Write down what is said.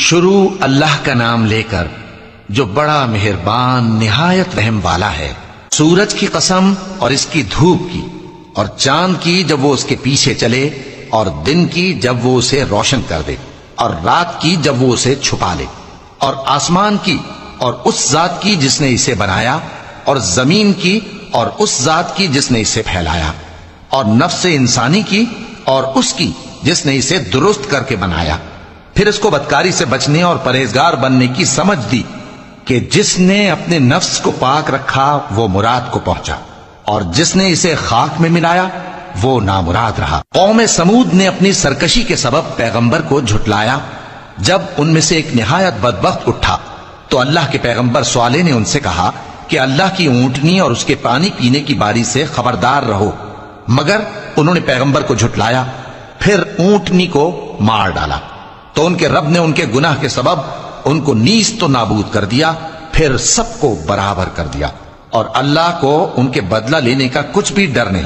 شروع اللہ کا نام لے کر جو بڑا مہربان نہایت رحم والا ہے۔ سورج کی قسم اور اس کی دھوپ کی، اور چاند کی جب وہ اس کے پیچھے چلے، اور دن کی جب وہ اسے روشن کر دے، اور رات کی جب وہ اسے چھپا لے، اور آسمان کی اور اس ذات کی جس نے اسے بنایا، اور زمین کی اور اس ذات کی جس نے اسے پھیلایا، اور نفس انسانی کی اور اس کی جس نے اسے درست کر کے بنایا۔ پھر اس کو بدکاری سے بچنے اور پرہیزگار بننے کی سمجھ دی کہ جس نے اپنے نفس کو پاک رکھا وہ مراد کو پہنچا، اور جس نے اسے خاک میں ملایا وہ نامراد رہا۔ قوم سمود نے اپنی سرکشی کے سبب پیغمبر کو جھٹلایا۔ جب ان میں سے ایک نہایت بدبخت اٹھا تو اللہ کے پیغمبر صالح نے ان سے کہا کہ اللہ کی اونٹنی اور اس کے پانی پینے کی باری سے خبردار رہو، مگر انہوں نے پیغمبر کو جھٹلایا، پھر اونٹنی کو مار ڈالا تو ان کے رب نے ان کے گناہ کے سبب ان کو نیست و نابود کر دیا، پھر سب کو برابر کر دیا، اور اللہ کو ان کے بدلہ لینے کا کچھ بھی ڈر نہیں۔